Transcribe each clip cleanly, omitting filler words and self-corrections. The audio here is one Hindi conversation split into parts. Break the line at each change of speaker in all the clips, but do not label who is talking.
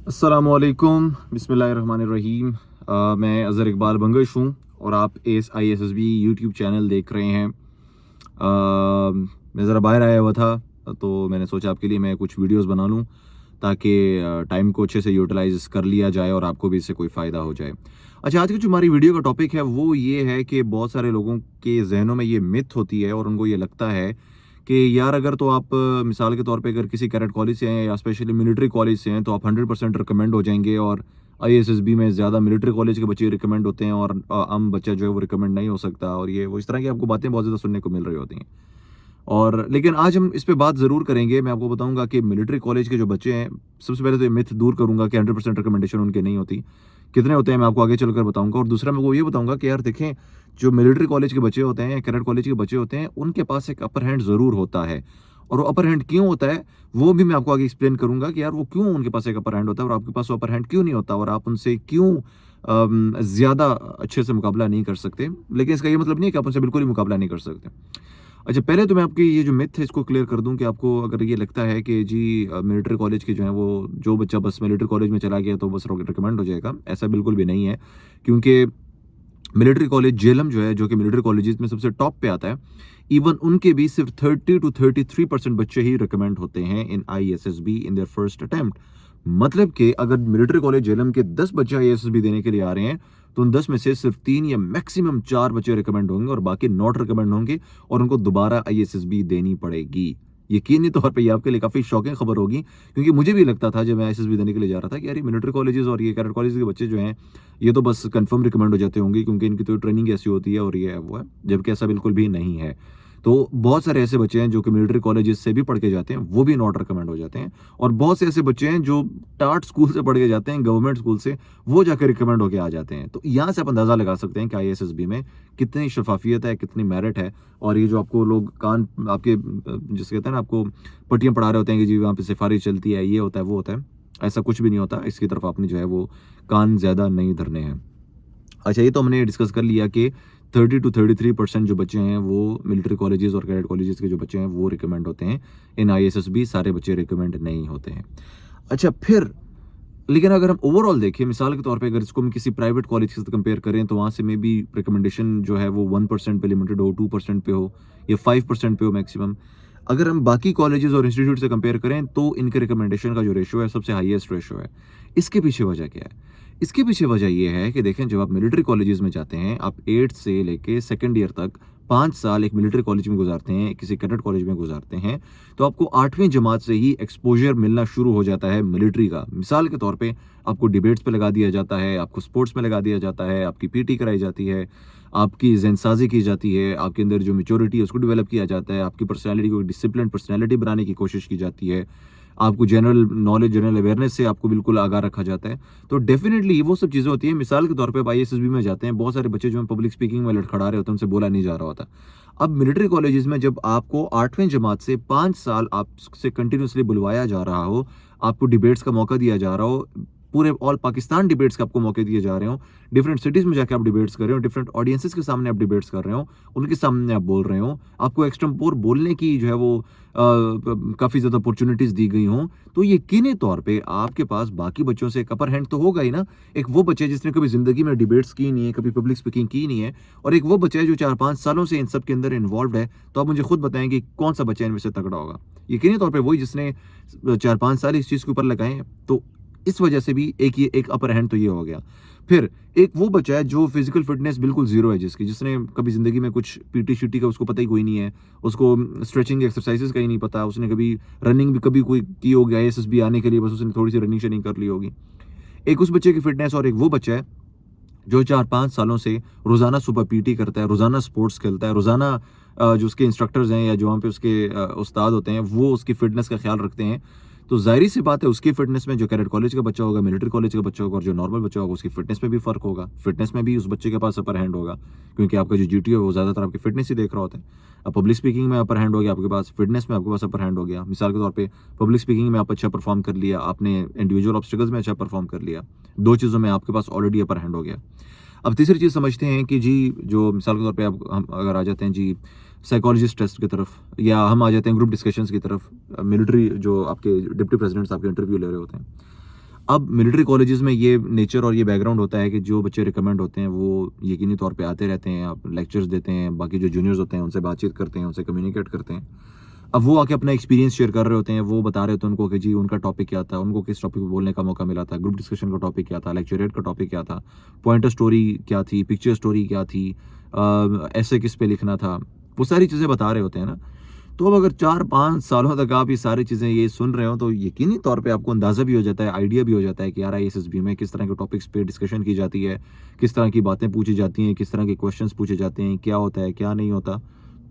अस्सलामुअलैकुम बिस्मिल्लाहिर्रहमानिर्रहीम। मैं अज़हर इकबाल बंगश हूँ और आप ASISSB यूट्यूब चैनल देख रहे हैं। मैं ज़रा बाहर आया हुआ था तो मैंने सोचा आपके लिए मैं कुछ वीडियोस बना लूँ ताकि टाइम को अच्छे से यूटिलाइज़ कर लिया जाए और आपको भी इससे कोई फ़ायदा हो जाए। अच्छा, आज की जो हमारी वीडियो का टॉपिक है वो ये है कि बहुत सारे लोगों के ज़हनों में ये मिथ होती है और उनको ये लगता है कि यार अगर तो आप मिसाल के तौर पे अगर किसी कैडेट कॉलेज से हैं या स्पेशली मिलिट्री कॉलेज से हैं तो आप 100% रिकमेंड हो जाएँगे और ISSB में ज़्यादा मिलिट्री कॉलेज के बच्चे रिकमेंड होते हैं और आम बच्चा जो है वो रिकमेंड नहीं हो सकता और ये वो इस तरह की आपको बातें बहुत ज़्यादा सुनने को मिल रही होती हैं। और लेकिन आज हम इस पे बात ज़रूर करेंगे। मैं आपको बताऊँगा कि मिलिट्री कॉलेज के जो बच्चे हैं, सबसे पहले तो ये मिथ दूर करूँगा कि 100% रिकमेंडेशन उनकी नहीं होती। कितने होते हैं मैं आपको आगे चलकर बताऊँगा और दूसरा मैं वो ये बताऊँगा कि यार देखें, जो मिलिट्री कॉलेज के बच्चे होते हैं या कैडेट कॉलेज के बच्चे होते हैं, उनके पास एक अपर हैंड ज़रूर होता है। और वो अपर हैंड क्यों होता है, वो भी मैं आपको आगे एक्सप्लेन करूँगा कि यार वो क्यों उनके पास एक अपर हैंड होता है और आपके पास वो अपर हैंड क्यों नहीं होता और आप उनसे क्यों ज़्यादा अच्छे से मुकाबला नहीं कर सकते। लेकिन इसका ये मतलब नहीं है कि आप उनसे बिल्कुल ही मुकाबला नहीं कर सकते। अच्छा, पहले तो मैं आपकी ये जो मिथ है इसको क्लियर कर दूँ कि आपको अगर ये लगता है कि जी मिलिट्री कॉलेज के जो हैं वो जो बच्चा बस मिलिट्री कॉलेज में चला गया तो बस रिकमेंड हो जाएगा, ऐसा बिल्कुल भी नहीं है। क्योंकि मिलिट्री कॉलेज जेएलएम जो है, जो कि मिलिट्री कॉलेजेस में सबसे टॉप पे आता है, इवन उनके भी सिर्फ 30 टू 33% बच्चे ही रिकमेंड होते हैं इन ISSB in their first attempt. मतलब कि अगर मिलिट्री कॉलेज जेएलएम के 10 बच्चे ISSB देने के लिए आ रहे हैं, तो उन 10 में से सिर्फ 3 या मैक्सिमम 4 बच्चे रिकमेंड होंगे और बाकी नॉट रिकमेंड होंगे और उनको दोबारा ISSB देनी पड़ेगी। यकीनी तौर पे ये आपके लिए काफ़ी शॉकिंग खबर होगी, क्योंकि मुझे भी लगता था जब मैं ISSB देने के लिए जा रहा था कि यार ये मिलिट्री कॉलेजेस और ये कैडेट कॉलेज के बच्चे जो हैं, ये तो बस कंफर्म रिकमेंड हो जाते होंगे क्योंकि इनकी तो ट्रेनिंग ऐसी होती है और ये है वो है, जबकि ऐसा बिल्कुल भी नहीं है। तो बहुत सारे ऐसे बच्चे हैं जो कि मिलिट्री कॉलेजेस से भी पढ़ के जाते हैं, वो भी नॉट रिकमेंड हो जाते हैं और बहुत से ऐसे बच्चे हैं जो टाट स्कूल से पढ़ के जाते हैं, गवर्नमेंट स्कूल से, वो जाकर रिकमेंड होके आ जाते हैं। तो यहाँ से आप अंदाज़ा लगा सकते हैं कि ISSB में कितनी शफ़ाफ़ियत है, कितनी मेरिट है और ये जो आपको लोग कान आपके जिसे कहते हैं ना, आपको पट्टियाँ पढ़ा रहे होते हैं कि जी वहाँ पे सिफ़ारिश चलती है, ये होता है, वो होता है। ऐसा कुछ भी नहीं होता, इसकी तरफ आपने जो है वो कान ज़्यादा नहीं धरने हैं। अच्छा, ये तो हमने डिस्कस कर लिया कि 30 टू 33% जो बच्चे हैं वो मिलिट्री कॉलेजेस और कैडेट कॉलेजेस के जो बच्चे हैं वो रिकमेंड होते हैं। इन ISSB सारे बच्चे रिकमेंड नहीं होते हैं। अच्छा, फिर लेकिन अगर हम ओवरऑल देखें, मिसाल के तौर पे अगर इसको हम किसी प्राइवेट कॉलेज के साथ कंपेयर करें तो वहाँ से मे बी रिकमेंडेशन जो है वो 1% पे लिमिटेड हो, 2% पे हो या 5% पे हो मैक्सिमम। अगर हम बाकी कॉलेजेस और इंस्टीट्यूट से कंपेयर करें तो इनके रिकमेंडेशन का जो रेशियो है सबसे हाईएस्ट रेशियो है। इसके पीछे वजह क्या है? इसके पीछे वजह ये है कि देखें, जब आप मिलिट्री कॉलेजेस में जाते हैं, आप 8th से लेके सेकंड ईयर तक 5 साल एक मिलिट्री कॉलेज में गुजारते हैं, किसी कैडेट कॉलेज में गुजारते हैं, तो आपको 8वीं जमात से ही एक्सपोज़र मिलना शुरू हो जाता है मिलिट्री का। मिसाल के तौर पे आपको डिबेट्स पे लगा दिया जाता है, आपको स्पोर्ट्स में लगा दिया जाता है, आपकी पीटी कराई जाती है, आपकी ज़हनसाज़ी की जाती है, आपके अंदर जो मैच्योरिटी है उसको डेवलप किया जाता है, आपकी पर्सनैलिटी को डिसिप्लिन्ड पर्सनैलिटी बनाने की कोशिश की जाती है, आपको जनरल नॉलेज, जनरल अवेयरनेस से आपको बिल्कुल आगाह रखा जाता है। तो डेफ़िनेटली वो सब चीज़ें होती हैं। मिसाल के तौर पे आप ISSB में जाते हैं, बहुत सारे बच्चे जो हैं पब्लिक स्पीकिंग में लड़खड़ा रहे होते हैं, उनसे बोला नहीं जा रहा होता। अब मिलिट्री कॉलेजेस में जब आपको 8वीं जमात से 5 साल आपसे कंटिन्यूअसली बुलवाया जा रहा हो, आपको डिबेट्स का मौका दिया जा रहा हो, पूरे ऑल पाकिस्तान डिबेट्स के आपको मौके दिए जा रहे हों, डिफरेंट सिटीज़ में जाके आप डिबेट्स कर रहे हो, डिफरेंट ऑडियंसेस के सामने आप डिबेट्स कर रहे हो, उनके सामने आप बोल रहे हो, आपको एक्स्ट्राम्पोर बोलने की जो है वो काफ़ी ज़्यादा अपॉर्च्युनिटीज़ दी गई हों, तो यकीनी तौर पे आपके पास बाकी बच्चों से एक अपर हैंड तो होगा ही ना। एक वो बच्चा है जिसने कभी ज़िंदगी में डिबेट्स की नहीं है, कभी पब्लिक स्पीकिंग की नहीं है और एक वो बच्चा है जो 4-5 सालों से इन सब के अंदर इन्वॉल्व्ड है। तो आप मुझे खुद बताएँ कि कौन-सा बच्चा इनमें से तगड़ा होगा? यकीनी तौर पे वही जिसने 4-5 साल इस चीज़ के ऊपर लगाए हैं। तो इस वजह से भी एक अपर हैंड तो ये हो गया। फिर एक वो बच्चा है जो फिज़िकल फ़िटनेस बिल्कुल ज़ीरो है जिसकी, जिसने कभी ज़िंदगी में कुछ पीटी-शीटी का उसको पता ही कोई नहीं है। उसको स्ट्रेचिंग एक्सरसाइज़ेज़ का ही नहीं पता। उसने कभी रनिंग भी कभी कोई की होगी ISSB आने के लिए, बस उसने थोड़ी-सी रनिंग-शनिंग कर ली होगी। एक उस बच्चे की फ़िटनेस और एक वो बच्चा है जो 4-5 सालों से रोज़ाना सुबह पीटी करता है, रोज़ाना स्पोर्ट्स खेलता है, रोज़ाना जो उसके इंस्ट्रक्टर्स हैं या जो वहाँ पे उसके उस्ताद होते हैं, वो उसकी फ़िटनेस का ख़्याल रखते हैं। तो ज़ाहिर-सी बात है उसकी फ़िटनेस में जो कैडेट कॉलेज का बच्चा होगा, मिलिट्री कॉलेज का बच्चा होगा और जो नॉर्मल बच्चा होगा उसकी फ़िटनेस में भी फ़र्क होगा। फ़िटनेस में भी उस बच्चे के पास अपर हैंड होगा, क्योंकि आपका जो GTO है वो ज़्यादातर आपकी फ़िटनेस ही देख रहा होता है। अब पब्लिक स्पीकिंग में अपर हैंड हो गया आपके पास, फ़िटनेस में आपके पास अपर हैंड हो गया। मिसाल के तौर पे पब्लिक स्पीकिंग में आप अच्छा परफ़ॉर्म कर लिया, आपने इंडिविजुअल ऑब्स्टेकल्स में अच्छा परफ़ॉर्म कर लिया। 2 चीज़ों में आपके पास ऑलरेडी अपर हैंड हो गया। अब तीसरी चीज़ समझते हैं कि जी, जो मिसाल के तौर पे आप हम अगर आ जाते हैं जी साइकोलॉजिस्ट टेस्ट की तरफ, या हम आ जाते हैं ग्रुप डिस्कशंस की तरफ, मिलिट्री जो आपके डिप्टी प्रेसिडेंट्स आपके इंटरव्यू ले रहे होते हैं। अब मिलिट्री कॉलेजेस में ये नेचर और ये बैकग्राउंड होता है कि जो बच्चे रिकमेंड होते हैं वो यकीनी तौर पे आते रहते हैं, आप लेक्चर्स देते हैं, बाकी जो जूनियर्स होते हैं उनसे बातचीत करते हैं, उनसे कम्युनिकेट करते हैं। अब वो आके अपना एक्सपीरियंस शेयर कर रहे होते हैं, वो बता रहे होते हैं उनको कि जी उनका टॉपिक क्या था, उनको किस टॉपिक पे बोलने का मौका मिला था, ग्रुप डिस्कशन का टॉपिक क्या था, लेक्चरेट का टॉपिक क्या था, पॉइंटर स्टोरी क्या थी, पिक्चर स्टोरी क्या थी, ऐसे किस पे लिखना था, वो सारी चीज़ें बता रहे होते हैं ना। तो अब अगर 4-5 सालों तक आप ये सारी चीज़ें ये सुन रहे हो तो यकीनी तौर पे आपको अंदाज़ा भी हो जाता है, आइडिया भी हो जाता है कि यार आईएसएसबी में किस तरह के टॉपिक्स पे डिस्कशन की जाती है, किस तरह की बातें पूछी जाती हैं, किस तरह के क्वेश्चंस पूछे जाते हैं, क्या होता है, क्या नहीं होता।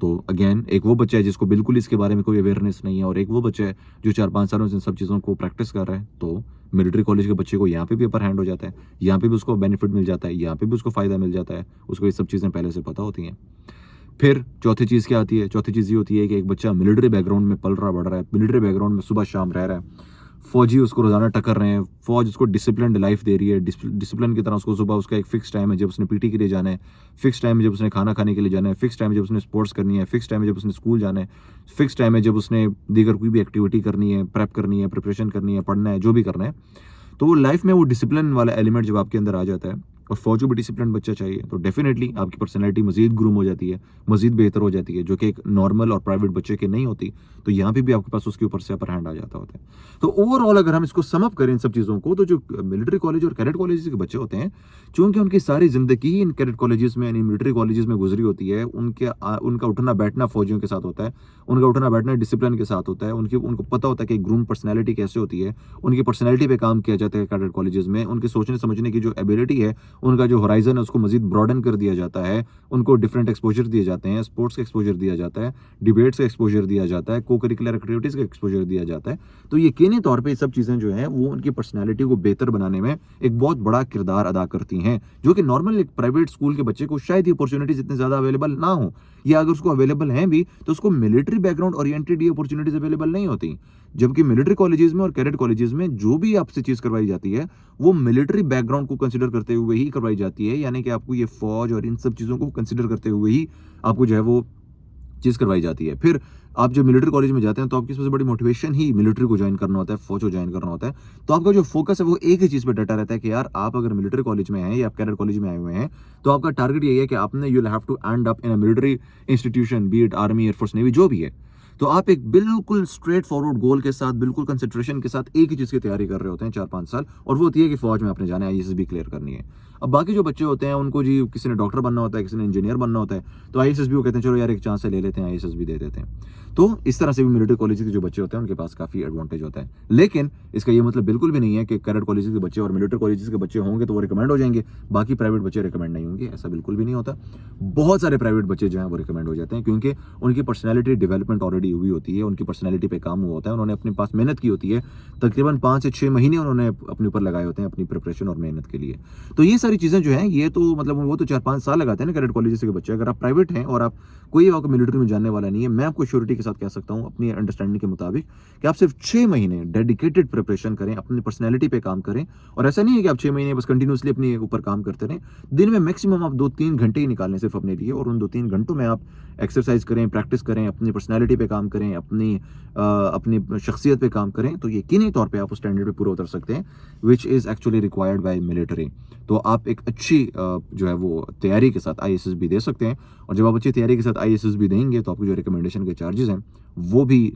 तो अगेन एक वो बच्चा है जिसको बिल्कुल इसके बारे में कोई अवेयरनेस नहीं है और एक वो बच्चा है जो 4-5 सालों से इन सब चीज़ों को प्रैक्टिस कर रहा है। तो मिलिट्री कॉलेज के बच्चे को यहाँ पे भी अपर हैंड हो जाता है, यहाँ पे भी उसको बेनिफिट मिल जाता है, यहाँ पे भी उसको फ़ायदा मिल जाता है, उसको ये सब चीज़ें पहले से पता होती हैं। फिर चौथी चीज़ क्या आती है? चौथी चीज़ ये होती है कि एक बच्चा मिलिट्री बैकग्राउंड में पल रहा बढ़ रहा है, मिलिट्री बैकग्राउंड में सुबह-शाम रह रहा है। फ़ौजी उसको रोज़ाना टक्कर रहे हैं, फ़ौज उसको डिसिप्लिन्ड लाइफ़ दे रही है, डिसिप्लिन की तरह उसको सुबह उसका एक फ़िक्स टाइम है जब उसने पीटी के लिए जाना है, फ़िक्स टाइम है जब उसने खाना खाने के लिए जाना है, फ़िक्स टाइम है जब उसने स्पोर्ट्स करनी है, फ़िक्स टाइम है जब उसने स्कूल जाना है, फ़िक्स टाइम है जब उसने दीगर कोई भी एक्टिविटी करनी है, प्रेप करनी है, प्रिपरेशन करनी है, पढ़ना है, जो भी करना है। तो वो लाइफ़ में वो डिसिप्लिन वाला एलिमेंट जब आपके अंदर आ जाता है और फ़ौज को भी डिसिप्लिन बच्चा चाहिए, तो डेफ़िनेटली आपकी पर्सनैलिटी मज़ीद ग्रूम हो जाती है, मज़ीद बेहतर हो जाती है, जो कि एक नॉर्मल और प्राइवेट बच्चे की नहीं होती। तो यहाँ पे भी आपके पास उसके ऊपर से अपर हैंड आ जाता होता है। तो ओवरऑल अगर हम इसको सम अप करें इन सब चीज़ों को, तो जो मिलिट्री कॉलेज और कैडेट कॉलेजेस के बच्चे होते हैं, चूँकि उनकी सारी ज़िंदगी ही इन कैडेट कॉलेजेस में यानी मिलिट्री कॉलेजेस में गुज़री होती है, उनका उठना-बैठना फ़ौजियों के साथ होता है, उनका उठना-बैठना डिसिप्लिन के साथ होता है, उनको पता होता है कि ग्रूम पर्सनैलिटी कैसे होती है, उनकी पर्सनैलिटी पे काम किया जाता है कैडेट कॉलेजेस में, उनके सोचने-समझने की जो एबिलिटी है, उनका जो होराइज़न है उसको मज़ीद ब्रॉडन कर दिया जाता है, उनको डिफरेंट एक्सपोज़र दिए जाते हैं, स्पोर्ट्स का एक्सपोज़र दिया जाता है, डिबेट्स का एक्सपोज़र दिया जाता है, को-करिकुलर एक्टिविटीज़ का एक्सपोज़र दिया जाता है। तो यकीनी तौर पे ये सब चीज़ें जो हैं वो उनकी पर्सनैलिटी को बेहतर बनाने में एक बहुत बड़ा किरदार अदा करती हैं, जो कि नॉर्मल एक प्राइवेट स्कूल के बच्चे को शायद ये अपॉर्च्युनिटीज़ इतनी ज़्यादा अवेलेबल ना हो, या अगर उसको अवेलेबल हैं भी तो उसको मिलिट्री बैकग्राउंड ओरिएंटेड ये अपॉर्च्युनिटीज़ अवेलेबल नहीं होती। जबकि मिलिट्री कॉलेजेस में और कैडेट कॉलेजेस में जो भी आपसे चीज़ करवाई जाती है, वो मिलिट्री बैकग्राउंड को कंसीडर करते हुए ही करवाई जाती है, यानी कि आपको ये फ़ौज और इन सब चीज़ों को कंसीडर करते हुए ही आपको जो है वो चीज़ करवाई जाती है। फिर आप जब मिलिट्री कॉलेज में जाते हैं तो आपकी सबसे बड़ी मोटिवेशन ही मिलिट्री को जॉइन करना होता है, फ़ौज को जॉइन करना होता है। तो आपका जो फ़ोकस है वो एक ही चीज़ पे डटा रहता है कि यार आप अगर मिलिट्री कॉलेज में हैं या आप कैडेट कॉलेज में आए हुए हैं, तो आपका टारगेट यही है कि आपने you will have to end up in a military institution, be it army, air force, navy, जो भी है। तो आप एक बिल्कुल स्ट्रेट फॉरवर्ड गोल के साथ, बिल्कुल कंसंट्रेशन के साथ एक ही चीज़ की तैयारी कर रहे होते हैं 4-5 साल, और वो होती है कि फ़ौज में आपने जाना है, आईएसएसबी क्लियर करनी है। अब बाकी जो बच्चे होते हैं उनको जी किसी ने डॉक्टर बनना होता है, किसी ने इंजीनियर बनना होता है, तो आईएसएसबी को कहते हैं चलो यार एक चांस है ले लेते हैं, आईएसएसबी दे देते हैं। तो इस तरह से भी मिलिट्री कॉलेज के जो बच्चे होते हैं उनके पास काफ़ी एडवांटेज होता है। लेकिन इसका ये मतलब बिल्कुल भी नहीं है कि कैडेट कॉलेजेस के बच्चे और मिलिट्री कॉलेजेस के बच्चे होंगे तो वो रिकमेंड हो जाएँगे, बाकी प्राइवेट बच्चे रिकमेंड नहीं होंगे, ऐसा बिल्कुल भी नहीं होता। बहुत सारे प्राइवेट बच्चे जो हैं वो रिकमेंड हो जाते हैं क्योंकि उनकी पर्सनैलिटी डेवलपमेंट ऑलरेडी हुई होती है, उनकी पर्सनैलिटी पे काम हुआ होता है, उन्होंने अपने पास मेहनत की होती है, तकरीबन 5 से 6 महीने उन्होंने अपने ऊपर लगाए होते हैं अपनी प्रिपरेशन और मेहनत के लिए। तो ये सारी चीज़ें जो हैं ये तो मतलब वो तो 4-5 साल लगाते हैं ना कैडेट कॉलेजेस के बच्चे। अगर आप प्राइवेट हैं और आप कोई आपको मिलिट्री में जानने वाला नहीं है, मैं आपको श्योरिटी के साथ कह सकता हूँ अपनी अंडरस्टैंडिंग के मुताबिक कि आप सिर्फ 6 महीने डेडिकेटेड प्रिपरेशन करें, अपनी पर्सनैलिटी पे काम करें, और ऐसा नहीं है कि आप 6 महीने बस कंटिन्यूअसली अपने ऊपर काम करते रहें। दिन में मैक्सिमम आप 2-3 घंटे ही निकालें सिर्फ अपने लिए, और उन 2-3 घंटों में आप एक्सरसाइज करें, प्रैक्टिस करें, अपनी पर्सनैलिटी पे काम करें, अपनी शख्सियत पे काम करें, तो यकीनी तौर पे आप उस स्टैंडर्ड पे पूरा उतर सकते हैं, which is actually required by military. तो आप एक अच्छी जो है वो तैयारी के साथ आईएसएसबी दे सकते हैं, और जब आप अच्छी तैयारी के साथ आईएसएसबी देंगे तो आपको जो रिकमेंडेशन के चार्जेस हैं वो भी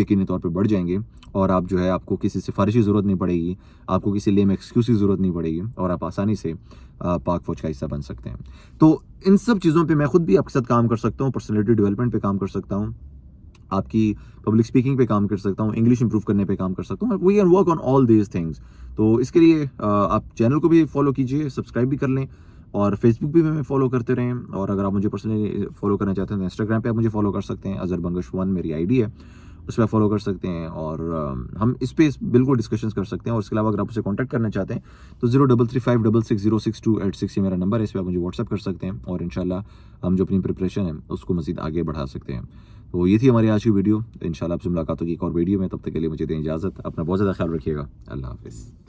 यकीनी तौर पे बढ़ जाएँगे, और आप जो है आपको किसी सिफ़ारिश की ज़रूरत नहीं पड़ेगी, आपको किसी लेम एक्सक्यूज़ की ज़रूरत नहीं पड़ेगी, और आप आसानी से पाक फ़ौज का हिस्सा बन सकते हैं। तो इन सब चीज़ों पे मैं खुद भी आपके साथ काम कर सकता हूँ, पर्सनैलिटी डेवलपमेंट पे काम कर सकता हूँ, आपकी पब्लिक स्पीकिंग पे काम कर सकता हूँ, इंग्लिश इंप्रूव करने पे काम कर सकता हूँ। We can work on all these things. तो इसके लिए आप चैनल को भी फॉलो कीजिए, सब्सक्राइब भी कर लें, और फेसबुक पे भी हमें फॉलो करते रहें, और अगर आप मुझे पर्सनली फॉलो करना चाहते हैं तो इंस्टाग्राम पे आप मुझे फॉलो कर सकते हैं, अज़हर बंगश 1 मेरी आईडी है, उस पे आप फॉलो कर सकते हैं, और हम इस पे बिल्कुल डिस्कशंस कर सकते हैं। और इसके अलावा अगर आप मुझसे कॉन्टैक्ट करना चाहते हैं तो 0335660628 ये मेरा नंबर है, इस पे आप मुझे व्हाट्सएप कर सकते हैं, और इंशाल्लाह हम जो अपनी प्रिपरेशन है उसको मज़ीद आगे बढ़ा सकते हैं। तो ये थी हमारी आज की वीडियो। इंशाल्लाह आपसे मुलाकात होगी एक और वीडियो में, तब तक के लिए मुझे दें इजाज़त। अपना बहुत ज़्यादा ख्याल रखिएगा। अल्लाह हाफ़िज़।